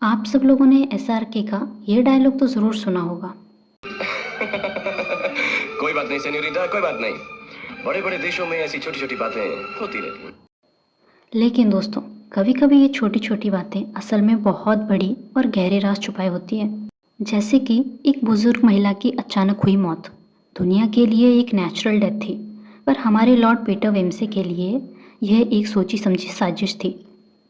आप सब लोगों ने एसआरके का ये डायलॉग तो ज़रूर सुना होगा। कोई बात नहीं सेन्योरिटा, कोई बात नहीं। बड़े बड़े देशों में ऐसी छोटी छोटी बातें होती रहती हैं। लेकिन दोस्तों, कभी कभी ये छोटी छोटी बातें असल में बहुत बड़ी और गहरे राज छुपाए होती हैं। जैसे कि एक बुजुर्ग महिला की अचानक हुई मौत दुनिया के लिए एक नेचुरल डेथ थी, पर हमारे लॉर्ड पीटर वेम्से के लिए यह एक सोची समझी साजिश थी।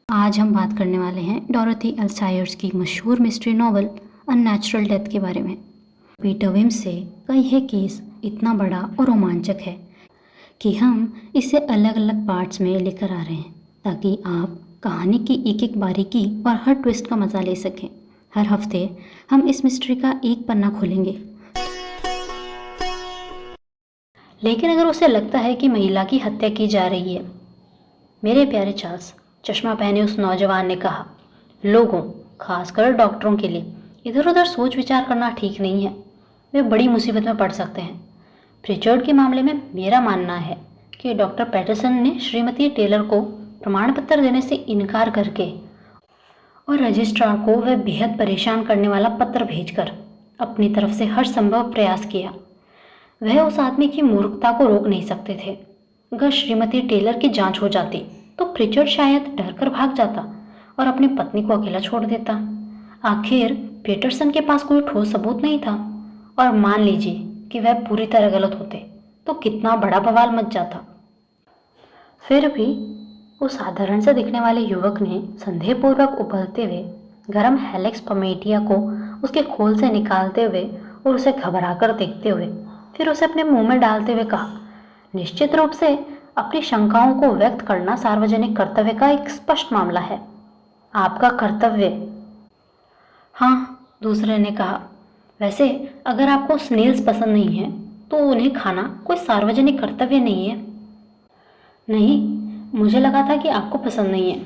आज हम बात करने वाले हैं डोरोथी एल सायर्स की मशहूर मिस्ट्री नॉवल अननेचुरल डेथ के बारे में। पीटर वेम्से का यह केस इतना बड़ा और रोमांचक है कि हम इसे अलग अलग पार्ट्स में लेकर आ रहे हैं ताकि आप कहानी की एक एक बारीकी और हर ट्विस्ट का मज़ा ले सकें। हर हफ्ते हम इस मिस्ट्री का एक पन्ना खोलेंगे, लेकिन अगर उसे लगता है कि महिला की हत्या की जा रही है। मेरे प्यारे चार्ल्स, चश्मा पहने उस नौजवान ने कहा, लोगों, खासकर डॉक्टरों के लिए इधर उधर सोच विचार करना ठीक नहीं है। वे बड़ी मुसीबत में पड़ सकते हैं। प्रिचर्ड के मामले में मेरा मानना है कि डॉक्टर पैटरसन ने श्रीमती टेलर को प्रमाण पत्र देने से इनकार करके और रजिस्ट्रार को वह बेहद परेशान करने वाला पत्र भेजकर अपनी तरफ से हर संभव प्रयास किया। वह उस आदमी की मूर्खता को रोक नहीं सकते थे। अगर श्रीमती टेलर की जांच हो जाती तो प्रिचर्ड शायद डरकर भाग जाता और अपनी पत्नी को अकेला छोड़ देता। आखिर पीटरसन के पास कोई ठोस सबूत नहीं था, और मान लीजिए कि वह पूरी तरह गलत होते तो कितना बड़ा बवाल मच जाता। फिर भी उस साधारण से दिखने वाले युवक ने संदेहपूर्वक उबलते हुए गरम हेलेक्स पमेटिया को उसके खोल से निकालते हुए और उसे घबराकर देखते हुए फिर उसे अपने मुंह में डालते हुए कहा, निश्चित रूप से अपनी शंकाओं को व्यक्त करना सार्वजनिक कर्तव्य का एक स्पष्ट मामला है। आपका कर्तव्य। हाँ, दूसरे ने कहा, वैसे अगर आपको स्नेल्स पसंद नहीं है तो उन्हें खाना कोई सार्वजनिक कर्तव्य नहीं है। नहीं, मुझे लगा था कि आपको पसंद नहीं है।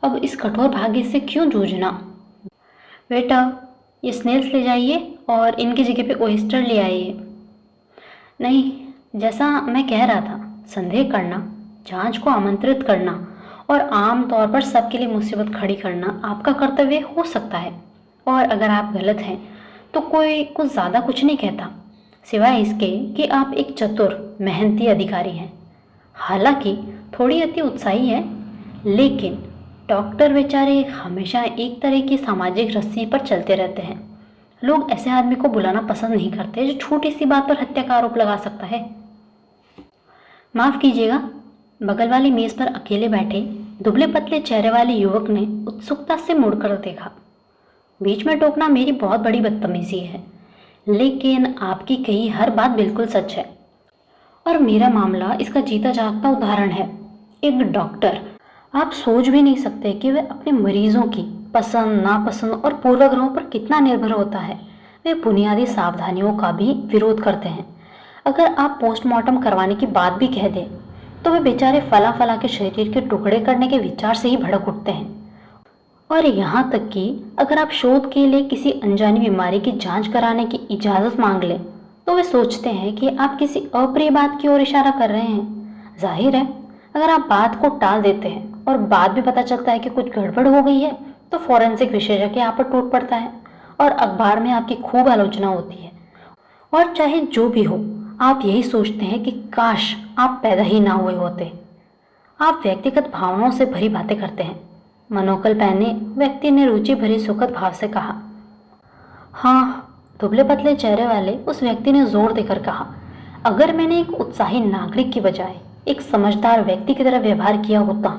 अब इस कठोर भाग्य से क्यों जूझना। बेटा, ये स्नेल्स ले जाइए और इनकी जगह पे ओयस्टर ले आइए। नहीं, जैसा मैं कह रहा था, संदेह करना, जांच को आमंत्रित करना और आम तौर पर सबके लिए मुसीबत खड़ी करना आपका कर्तव्य हो सकता है, और अगर आप गलत हैं तो कोई कुछ ज़्यादा कुछ नहीं कहता, सिवाय इसके कि आप एक चतुर मेहनती अधिकारी हैं। हालांकि थोड़ी अति उत्साही है, लेकिन डॉक्टर बेचारे हमेशा एक तरह की सामाजिक रस्सी पर चलते रहते हैं। लोग ऐसे आदमी को बुलाना पसंद नहीं करते जो छोटी सी बात पर हत्या का आरोप लगा सकता है। माफ कीजिएगा, बगल वाली मेज पर अकेले बैठे दुबले पतले चेहरे वाले युवक ने उत्सुकता से मुड़कर देखा। बीच में टोकना मेरी बहुत बड़ी बदतमीजी है, लेकिन आपकी कही हर बात बिल्कुल सच है, और मेरा मामला इसका जीता जागता उदाहरण है। एक डॉक्टर, आप सोच भी नहीं सकते कि वे अपने मरीजों की पसंद नापसंद और पूर्वाग्रहों पर कितना निर्भर होता है। वे बुनियादी सावधानियों का भी विरोध करते हैं। अगर आप पोस्टमार्टम करवाने की बात भी कह दें तो वे बेचारे फला फला के शरीर के टुकड़े करने के विचार से ही भड़क उठते हैं। और यहाँ तक कि अगर आप शोध के लिए किसी अनजानी बीमारी की जांच कराने की इजाज़त मांग लें तो वे सोचते हैं कि आप किसी अप्रिय बात की ओर इशारा कर रहे हैं। जाहिर है, अगर आप बात को टाल देते हैं और बाद में पता चलता है कि कुछ गड़बड़ हो गई है तो फॉरेंसिक विशेषज्ञ आप पर टूट पड़ता है और अखबार में आपकी खूब आलोचना होती है। और चाहे जो भी हो, आप यही सोचते हैं कि काश आप पैदा ही ना हुए होते। आप व्यक्तिगत भावनाओं से भरी बातें करते हैं। मनोकल पहने व्यक्ति ने रुचि भरी सुखद भाव से कहा। हाँ, दुबले पतले चेहरे वाले उस व्यक्ति ने जोर देकर कहा, अगर मैंने एक उत्साही नागरिक की बजाय एक समझदार व्यक्ति की तरह व्यवहार किया होता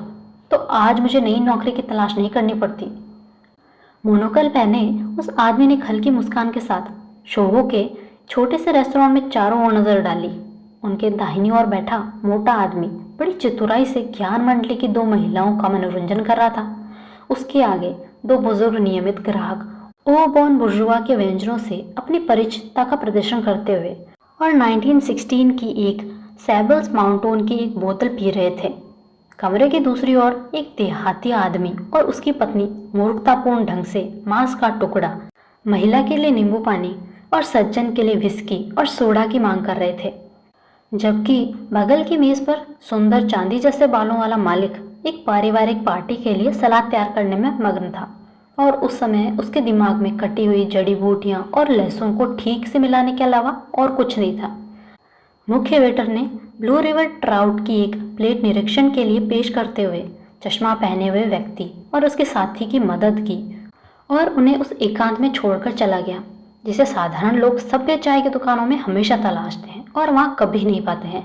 तो आज मुझे नई नौकरी की तलाश नहीं करनी पड़ती। मोनोकल पहने उस आदमी ने हल्की मुस्कान के साथ शोभो के छोटे से रेस्तरां में चारों ओर नजर डाली। उनके दाहिनी ओर बैठा मोटा आदमी बड़ी चतुराई से ज्ञान मंडली की दो महिलाओं का मनोरंजन कर रहा था। उसके आगे दो बुजुर्ग नियमित ग्राहक ओ बॉन बुर्जुआ के व्यंजनों से अपनी परिचितता का प्रदर्शन करते हुए और 1916 की एक सैबल्स माउंटोन की एक बोतल पी रहे थे। कमरे की दूसरी ओर एक देहाती आदमी और उसकी पत्नी मूर्खतापूर्ण ढंग से मांस का टुकड़ा, महिला के लिए नींबू पानी और सज्जन के लिए विस्की और सोडा की मांग कर रहे थे, जबकि बगल की मेज पर सुंदर चांदी जैसे बालों वाला मालिक एक पारिवारिक पार्टी के लिए सलाद तैयार करने में मग्न था। और उस समय उसके दिमाग में कटी हुई जड़ी बूटियां और लहसुन को ठीक से मिलाने के अलावा और कुछ नहीं था। मुख्य वेटर ने ब्लू रिवर ट्राउट की एक प्लेट निरीक्षण के लिए पेश करते हुए चश्मा पहने हुए व्यक्ति और उसके साथी की मदद की और उन्हें उस एकांत में छोड़कर चला गया जिसे साधारण लोग सभ्य चाय की दुकानों में हमेशा तलाशते हैं और वहाँ कभी नहीं पाते हैं।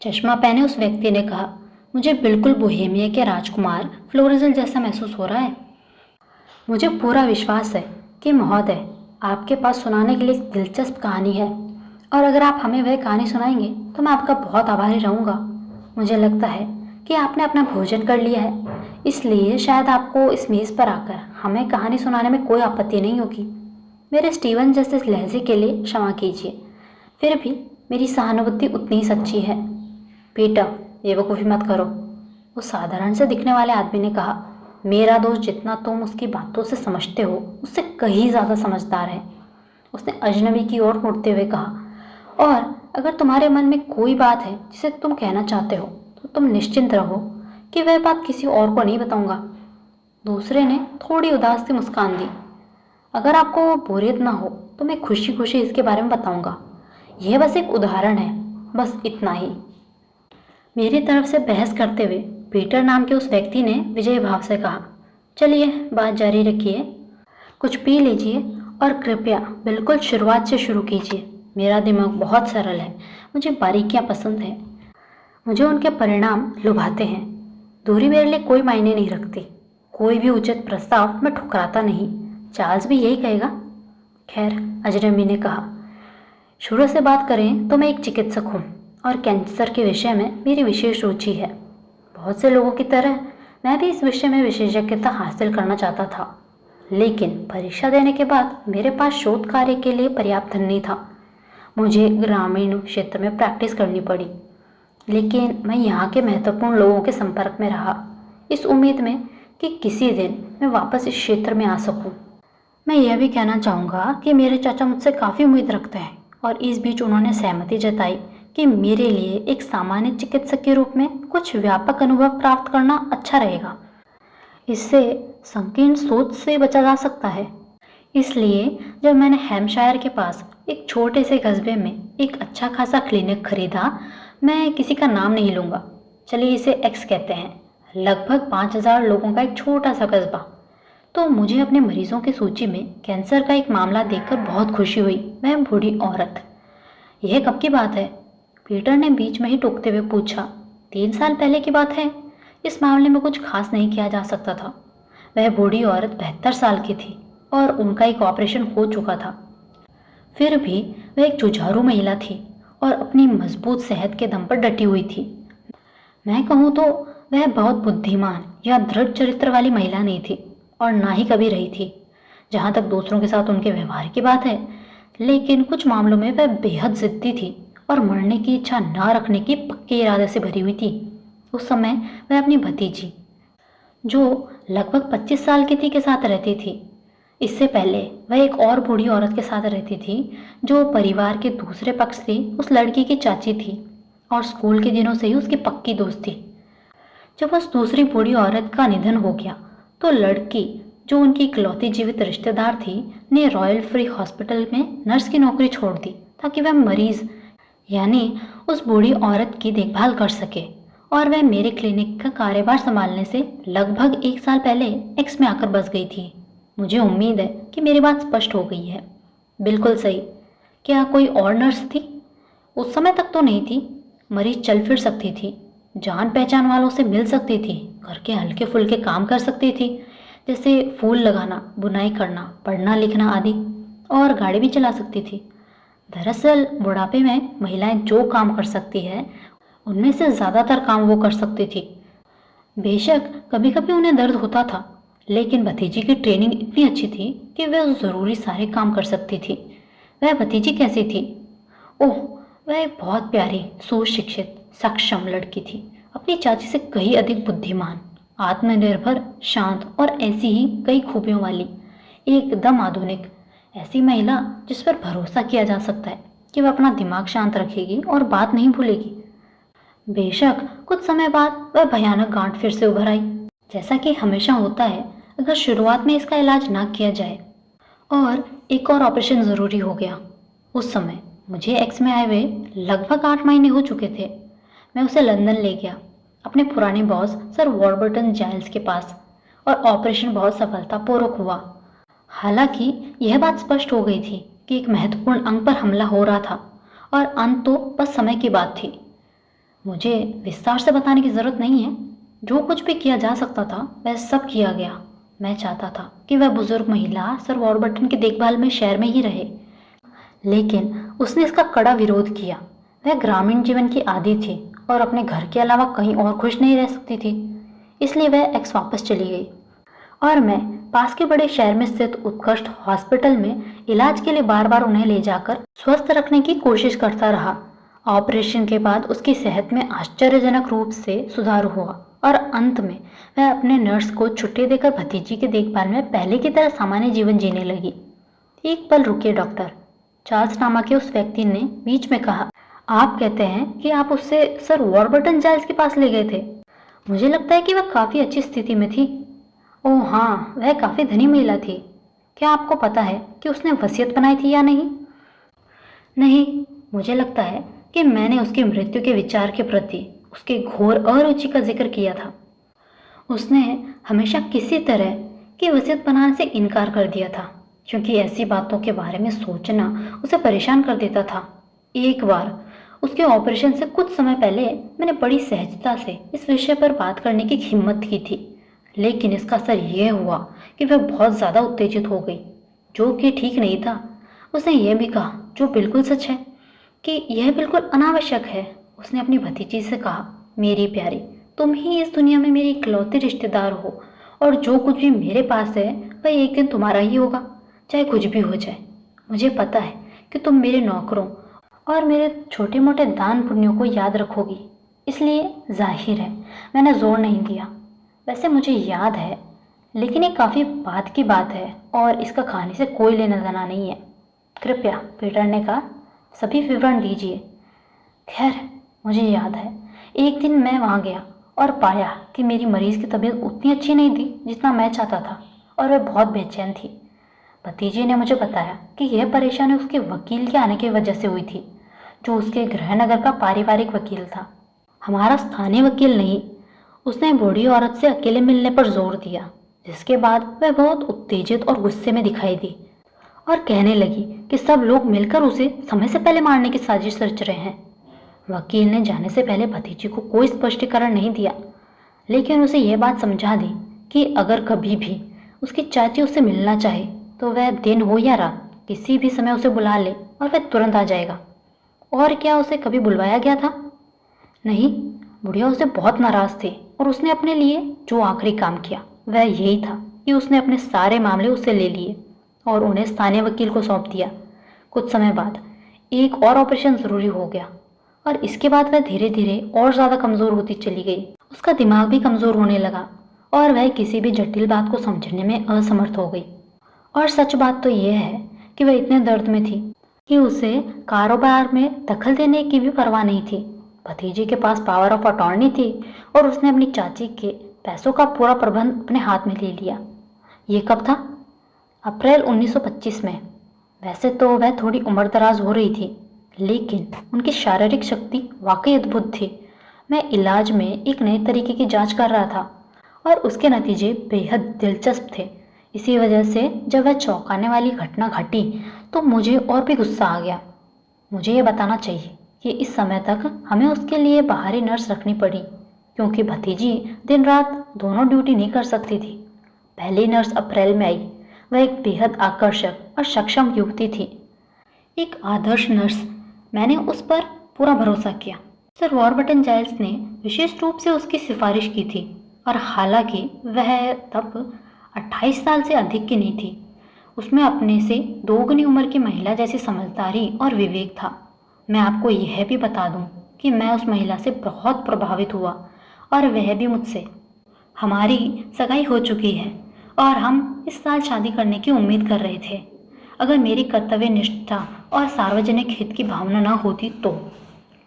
चश्मा पहने उस व्यक्ति ने कहा, मुझे बिल्कुल बोहेमिया के राजकुमार फ्लोरिजल जैसा महसूस हो रहा है। मुझे पूरा विश्वास है कि महोदय आपके पास सुनाने के लिए एक दिलचस्प कहानी है और अगर आप हमें वह कहानी सुनाएंगे तो मैं आपका बहुत आभारी रहूँगा। मुझे लगता है कि आपने अपना भोजन कर लिया है, इसलिए शायद आपको इस मेज़ पर आकर हमें कहानी सुनाने में कोई आपत्ति नहीं होगी। मेरे स्टीवन जैसे लहजे के लिए क्षमा कीजिए, फिर भी मेरी सहानुभूति उतनी ही सच्ची है। पीटर, बेवकूफ़ी मत करो, उस साधारण से दिखने वाले आदमी ने कहा। मेरा दोस्त जितना तुम उसकी बातों से समझते हो उससे कहीं ज़्यादा समझदार है। उसने अजनबी की ओर मुड़ते हुए कहा, और अगर तुम्हारे मन में कोई बात है जिसे तुम कहना चाहते हो तो तुम निश्चिंत रहो कि वह बात किसी और को नहीं बताऊंगा। दूसरे ने थोड़ी उदास सी मुस्कान दी। अगर आपको बोरियत ना हो तो मैं खुशी खुशी इसके बारे में बताऊंगा। यह बस एक उदाहरण है, बस इतना ही। मेरी तरफ से बहस करते हुए पीटर नाम के उस व्यक्ति ने विजयी भाव से कहा, चलिए बात जारी रखिए, कुछ पी लीजिए और कृपया बिल्कुल शुरुआत से शुरू कीजिए। मेरा दिमाग बहुत सरल है, मुझे बारीकियां पसंद हैं, मुझे उनके परिणाम लुभाते हैं। दूरी मेरे लिए कोई मायने नहीं रखती, कोई भी उचित प्रस्ताव मैं ठुकराता नहीं। चार्ल्स भी यही कहेगा। खैर, अजनबी ने कहा, शुरू से बात करें तो मैं एक चिकित्सक हूँ और कैंसर के विषय में मेरी विशेष रुचि है। बहुत से लोगों की तरह मैं भी इस विषय में विशेषज्ञता हासिल करना चाहता था, लेकिन परीक्षा देने के बाद मेरे पास शोध कार्य के लिए पर्याप्त धन नहीं था। मुझे ग्रामीण क्षेत्र में प्रैक्टिस करनी पड़ी, लेकिन मैं यहाँ के महत्वपूर्ण लोगों के संपर्क में रहा, इस उम्मीद में कि किसी दिन मैं वापस इस क्षेत्र में आ सकूं। मैं यह भी कहना चाहूँगा कि मेरे चाचा मुझसे काफ़ी उम्मीद रखते हैं और इस बीच उन्होंने सहमति जताई कि मेरे लिए एक सामान्य चिकित्सक के रूप में कुछ व्यापक अनुभव प्राप्त करना अच्छा रहेगा। इससे संकीर्ण सोच से बचा जा सकता है। इसलिए जब मैंने हैम्पशायर के पास एक छोटे से कस्बे में एक अच्छा खासा क्लिनिक खरीदा, मैं किसी का नाम नहीं लूँगा, चलिए इसे एक्स कहते हैं, लगभग 5000 लोगों का एक छोटा सा कस्बा, तो मुझे अपने मरीजों की सूची में कैंसर का एक मामला देखकर बहुत खुशी हुई। वह बूढ़ी औरत। यह कब की बात है? पीटर ने बीच में ही टोकते हुए पूछा। 3 साल पहले की बात है। इस मामले में कुछ खास नहीं किया जा सकता था। वह बूढ़ी औरत 72 साल की थी और उनका एक ऑपरेशन हो चुका था। फिर भी वह एक जुझारू महिला थी और अपनी मजबूत सेहत के दम पर डटी हुई थी। मैं कहूँ तो वह बहुत बुद्धिमान या दृढ़ चरित्र वाली महिला नहीं थी और ना ही कभी रही थी, जहाँ तक दूसरों के साथ उनके व्यवहार की बात है। लेकिन कुछ मामलों में वह बेहद जिद्दी थी और मरने की इच्छा ना रखने की पक्के इरादे से भरी हुई थी। उस समय वह अपनी भतीजी, जो लगभग 25 साल की थी, के साथ रहती थी। इससे पहले वह एक और बूढ़ी औरत के साथ रहती थी, जो परिवार के दूसरे पक्ष से उस लड़की की चाची थी और स्कूल के दिनों से ही उसकी पक्की दोस्त थी। जब उस दूसरी बूढ़ी औरत का निधन हो गया तो लड़की, जो उनकी इकलौती जीवित रिश्तेदार थी, ने रॉयल फ्री हॉस्पिटल में नर्स की नौकरी छोड़ दी ताकि वह मरीज यानी उस बूढ़ी औरत की देखभाल कर सके, और वह मेरे क्लिनिक का कार्यभार संभालने से लगभग 1 साल पहले एक्स में आकर बस गई थी। मुझे उम्मीद है कि मेरी बात स्पष्ट हो गई है। बिल्कुल सही। क्या कोई और नर्स थी? उस समय तक तो नहीं थी। मरीज चल फिर सकती थी, जान पहचान वालों से मिल सकती थी, घर के हल्के फुल्के काम कर सकती थी, जैसे फूल लगाना, बुनाई करना, पढ़ना लिखना आदि, और गाड़ी भी चला सकती थी। दरअसल बुढ़ापे में महिलाएं जो काम कर सकती है उनमें से ज़्यादातर काम वो कर सकती थी। बेशक कभी कभी उन्हें दर्द होता था, लेकिन भतीजी की ट्रेनिंग इतनी अच्छी थी कि वह ज़रूरी सारे काम कर सकती थी। वह भतीजी कैसी थी? ओह, वह एक बहुत प्यारी, सुशिक्षित, सक्षम लड़की थी, अपनी चाची से कहीं अधिक बुद्धिमान, आत्मनिर्भर, शांत और ऐसी ही कई खूबियों वाली, एकदम आधुनिक, ऐसी महिला जिस पर भरोसा किया जा सकता है कि वह अपना दिमाग शांत रखेगी और बात नहीं भूलेगी। बेशक कुछ समय बाद वह भयानक गांठ फिर से उभर आई। जैसा कि हमेशा होता है, अगर शुरुआत में इसका इलाज ना किया जाए। और एक और ऑपरेशन ज़रूरी हो गया। उस समय मुझे एक्स में आए हुए लगभग 8 महीने हो चुके थे। मैं उसे लंदन ले गया, अपने पुराने बॉस सर वॉरबर्टन जाइल्स के पास, और ऑपरेशन बहुत सफलतापूर्वक हुआ। हालांकि यह बात स्पष्ट हो गई थी कि एक महत्वपूर्ण अंग पर हमला हो रहा था और अंत तो बस समय की बात थी। मुझे विस्तार से बताने की ज़रूरत नहीं है। जो कुछ भी किया जा सकता था वह सब किया गया। मैं चाहता था कि वह बुजुर्ग महिला सर वॉरबर्टन की देखभाल में शहर में ही रहे, लेकिन उसने इसका कड़ा विरोध किया। वह ग्रामीण जीवन की आदी थी और अपने घर के अलावा कहीं और खुश नहीं रह सकती थी। इसलिए वह एक्स वापस चली गई और मैं पास के बड़े शहर में स्थित उत्कृष्ट हॉस्पिटल में इलाज के लिए बार बार उन्हें ले जाकर स्वस्थ रखने की कोशिश करता रहा। ऑपरेशन के बाद उसकी सेहत में आश्चर्यजनक रूप से सुधार हुआ और अंत में वह अपने नर्स को छुट्टी देकर भतीजी की देखभाल में पहले की तरह सामान्य जीवन जीने लगी। एक पल रुकिए डॉक्टर, चार्ल्स नामा के उस व्यक्ति ने बीच में कहा। आप कहते हैं कि आप उससे सर वॉरबर्टन जाइल्स के पास ले गए थे। मुझे लगता है कि वह काफ़ी अच्छी स्थिति में थी। ओह हाँ, वह काफ़ी धनी महिला थी। क्या आपको पता है कि उसने वसीयत बनाई थी या नहीं? नहीं, मुझे लगता है कि मैंने उसकी मृत्यु के विचार के प्रति उसके घोर अरुचि का जिक्र किया था। उसने हमेशा किसी तरह की वसीयत बनाने से इनकार कर दिया था, क्योंकि ऐसी बातों के बारे में सोचना उसे परेशान कर देता था। एक बार उसके ऑपरेशन से कुछ समय पहले मैंने बड़ी सहजता से इस विषय पर बात करने की हिम्मत की थी, लेकिन इसका असर यह हुआ कि वह बहुत ज़्यादा उत्तेजित हो गई, जो कि ठीक नहीं था। उसने यह भी कहा, जो बिल्कुल सच है, कि यह बिल्कुल अनावश्यक है। उसने अपनी भतीजी से कहा, मेरी प्यारी, तुम ही इस दुनिया में मेरी इकलौती रिश्तेदार हो और जो कुछ भी मेरे पास है वह एक दिन तुम्हारा ही होगा, चाहे कुछ भी हो जाए। मुझे पता है कि तुम मेरे नौकरों और मेरे छोटे मोटे दान पुण्यों को याद रखोगी, इसलिए जाहिर है मैंने जोर नहीं दिया। वैसे मुझे याद है, लेकिन ये काफ़ी बाद की बात है और इसका कहानी से कोई लेना देना नहीं है। कृपया, पीटर ने कहा, सभी विवरण दीजिए। खैर, मुझे याद है एक दिन मैं वहाँ गया और पाया कि मेरी मरीज़ की तबीयत उतनी अच्छी नहीं थी जितना मैं चाहता था और वह बहुत बेचैन थी। भतीजे ने मुझे बताया कि यह परेशानी उसके वकील के आने की वजह से हुई थी, जो उसके गृहनगर का पारिवारिक वकील था, हमारा स्थानीय वकील नहीं। उसने बूढ़ी औरत से अकेले मिलने पर जोर दिया, जिसके बाद वह बहुत उत्तेजित और गुस्से में दिखाई दी और कहने लगी कि सब लोग मिलकर उसे समय से पहले मारने की साजिश रच रहे हैं। वकील ने जाने से पहले भतीजी को कोई स्पष्टीकरण नहीं दिया, लेकिन उसे यह बात समझा दी कि अगर कभी भी उसकी चाची उससे मिलना चाहे तो वह दिन हो या रात किसी भी समय उसे बुला ले और वह तुरंत आ जाएगा। और क्या उसे कभी बुलवाया गया था? नहीं, बुढ़िया उसे बहुत नाराज थी और उसने अपने लिए जो आखिरी काम किया वह यही था कि उसने अपने सारे मामले उससे ले लिए और उन्हें स्थानीय वकील को सौंप दिया। कुछ समय बाद एक और ऑपरेशन ज़रूरी हो गया और इसके बाद वह धीरे धीरे और ज़्यादा कमज़ोर होती चली गई। उसका दिमाग भी कमज़ोर होने लगा और वह किसी भी जटिल बात को समझने में असमर्थ हो गई। और सच बात तो यह है कि वह इतने दर्द में थी कि उसे कारोबार में दखल देने की भी परवाह नहीं थी। भतीजे के पास पावर ऑफ अटॉर्नी थी और उसने अपनी चाची के पैसों का पूरा प्रबंध अपने हाथ में ले लिया। ये कब था? अप्रैल 1925 में। वैसे तो वह थोड़ी उम्र दराज हो रही थी, लेकिन उनकी शारीरिक शक्ति वाकई अद्भुत थी। मैं इलाज में एक नए तरीके की जांच कर रहा था और उसके नतीजे बेहद दिलचस्प थे। इसी वजह से जब वह चौंकाने वाली घटना घटी तो मुझे और भी गुस्सा आ गया। मुझे ये बताना चाहिए कि इस समय तक हमें उसके लिए बाहरी नर्स रखनी पड़ी, क्योंकि भतीजी दिन रात दोनों ड्यूटी नहीं कर सकती थी। पहली नर्स अप्रैल में आई। वह एक बेहद आकर्षक और सक्षम युवती थी, एक आदर्श नर्स। मैंने उस पर पूरा भरोसा किया। सर वॉरबर्टन जाइल्स ने विशेष रूप से उसकी सिफारिश की थी और हालांकि वह तब 28 साल से अधिक की नहीं थी, उसमें अपने से दोगुनी उम्र की महिला जैसी समझदारी और विवेक था। मैं आपको यह भी बता दूं कि मैं उस महिला से बहुत प्रभावित हुआ और वह भी मुझसे। हमारी सगाई हो चुकी है और हम इस साल शादी करने की उम्मीद कर रहे थे। अगर मेरी कर्तव्य निष्ठा और सार्वजनिक हित की भावना न होती तो।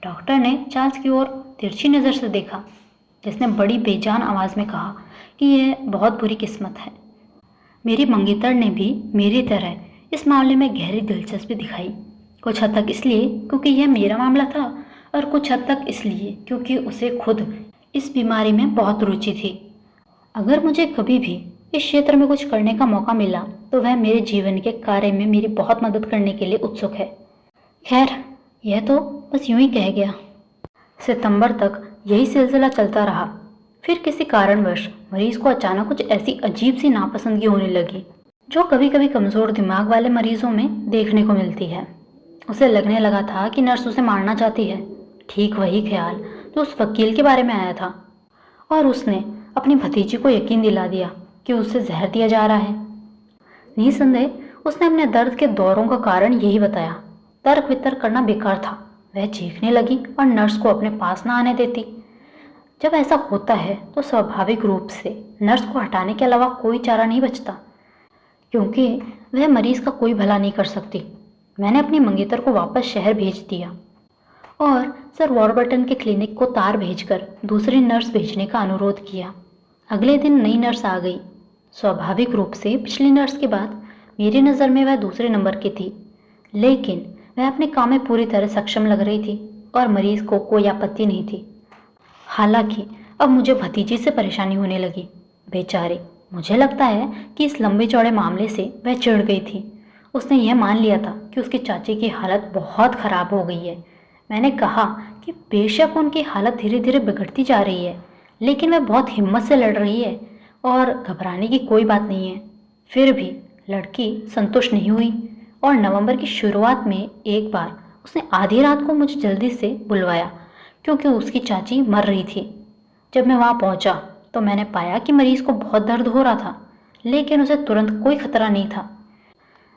डॉक्टर ने चार्ल्स की ओर तिरछी नज़र से देखा, जिसने बड़ी बेजान आवाज़ में कहा कि यह बहुत बुरी किस्मत है मेरी मंगेतर ने भी मेरी तरह इस मामले में गहरी दिलचस्पी दिखाई। कुछ हद तक इसलिए क्योंकि यह मेरा मामला था और कुछ हद तक इसलिए क्योंकि उसे खुद इस बीमारी में बहुत रुचि थी। अगर मुझे कभी भी इस क्षेत्र में कुछ करने का मौका मिला तो वह मेरे जीवन के कार्य में मेरी बहुत मदद करने के लिए उत्सुक है। खैर, यह तो बस यूं ही कह गया। सितंबर तक यही सिलसिला चलता रहा। फिर किसी कारणवश मरीज को अचानक कुछ ऐसी अजीब सी नापसंदगी होने लगी जो कभी कभी कमज़ोर दिमाग वाले मरीजों में देखने को मिलती है। उसे लगने लगा था कि नर्स उसे मारना चाहती है। ठीक वही ख्याल जो उस वकील के बारे में आया था, और उसने अपनी भतीजी को यकीन दिला दिया कि उसे जहर दिया जा रहा है। निसंदेह उसने अपने दर्द के दौरों का कारण यही बताया। तर्क वितर्क करना बेकार था। वह चीखने लगी और नर्स को अपने पास ना आने देती। जब ऐसा होता है तो स्वाभाविक रूप से नर्स को हटाने के अलावा कोई चारा नहीं बचता, क्योंकि वह मरीज का कोई भला नहीं कर सकती। मैंने अपनी मंगेतर को वापस शहर भेज दिया और सर वॉरबर्टन के क्लिनिक को तार भेजकर दूसरी नर्स भेजने का अनुरोध किया। अगले दिन नई नर्स आ गई। स्वाभाविक रूप से पिछली नर्स के बाद मेरी नज़र में वह दूसरे नंबर की थी, लेकिन वह अपने काम में पूरी तरह सक्षम लग रही थी और मरीज को कोई आपत्ति नहीं थी। हालांकि अब मुझे भतीजी से परेशानी होने लगी। बेचारी, मुझे लगता है कि इस लंबे चौड़े मामले से वह चिढ़ गई थी। उसने यह मान लिया था कि उसकी चाची की हालत बहुत ख़राब हो गई है। मैंने कहा कि बेशक उनकी हालत धीरे धीरे बिगड़ती जा रही है, लेकिन वह बहुत हिम्मत से लड़ रही है और घबराने की कोई बात नहीं है। फिर भी लड़की संतुष्ट नहीं हुई और नवंबर की शुरुआत में एक बार उसने आधी रात को मुझे जल्दी से बुलवाया क्योंकि उसकी चाची मर रही थी। जब मैं वहाँ पहुँचा तो मैंने पाया कि मरीज को बहुत दर्द हो रहा था, लेकिन उसे तुरंत कोई खतरा नहीं था।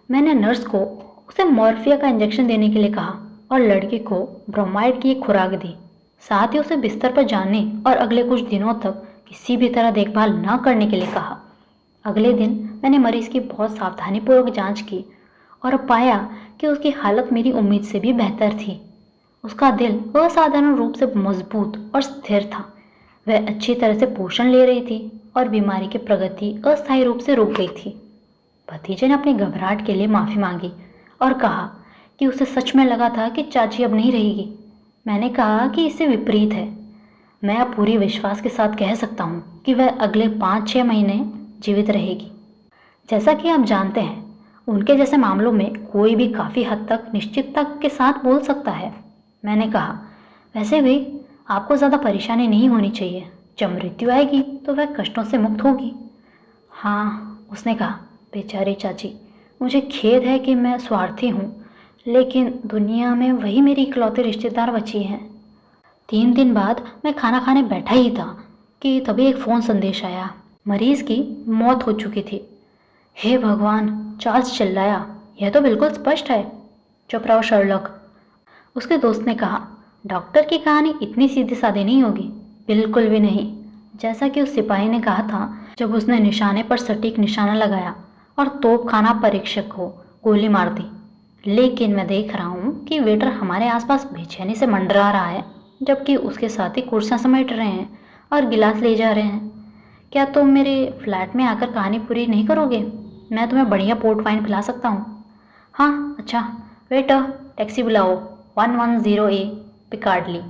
मैंने नर्स को उसे मॉर्फिया का इंजेक्शन देने के लिए कहा और लड़की को ब्रोमाइड की एक खुराक दी। साथ ही उसे बिस्तर पर जाने और अगले कुछ दिनों तक किसी भी तरह देखभाल न करने के लिए कहा। अगले दिन मैंने मरीज की बहुत सावधानीपूर्वक जांच की और पाया कि उसकी हालत मेरी उम्मीद से भी बेहतर थी। उसका दिल असाधारण रूप से मजबूत और स्थिर था। वह अच्छी तरह से पोषण ले रही थी और बीमारी की प्रगति अस्थायी रूप से रुक गई थी। भतीजे ने अपनी घबराहट के लिए माफ़ी मांगी और कहा कि उसे सच में लगा था कि चाची अब नहीं रहेगी। मैंने कहा कि इससे विपरीत है। मैं अब पूरी विश्वास के साथ कह सकता हूँ कि वह अगले 5-6 महीने जीवित रहेगी। जैसा कि आप जानते हैं, उनके जैसे मामलों में कोई भी काफ़ी हद तक निश्चितता के साथ बोल सकता है। मैंने कहा, वैसे भी आपको ज़्यादा परेशानी नहीं होनी चाहिए। जब मृत्यु आएगी तो वह कष्टों से मुक्त होगी। हाँ, उसने कहा, बेचारी चाची, मुझे खेद है कि मैं स्वार्थी हूँ, लेकिन दुनिया में वही मेरी इकलौती रिश्तेदार बची हैं। 3 दिन बाद मैं खाना खाने बैठा ही था कि तभी एक फ़ोन संदेश आया। मरीज की मौत हो चुकी थी। हे भगवान, चार्ल्स चिल्लाया, यह तो बिल्कुल स्पष्ट है। चुप रहो शर्लॉक, उसके दोस्त ने कहा। डॉक्टर की कहानी इतनी सीधी सादी नहीं होगी। बिल्कुल भी नहीं। जैसा कि उस सिपाही ने कहा था जब उसने निशाने पर सटीक निशाना लगाया और तोपखाना परीक्षक को गोली मार दी। लेकिन मैं देख रहा हूँ कि वेटर हमारे आसपास बेचैनी से मंडरा रहा है, जबकि उसके साथी कुर्सियाँ समेट रहे हैं और गिलास ले जा रहे हैं। क्या तुम मेरे फ्लैट में आकर कहानी पूरी नहीं करोगे? मैं तुम्हें बढ़िया पोर्ट वाइन पिला सकता हूँ। हाँ, अच्छा। वेटर, टैक्सी बुलाओ, 110A पिकार्डली।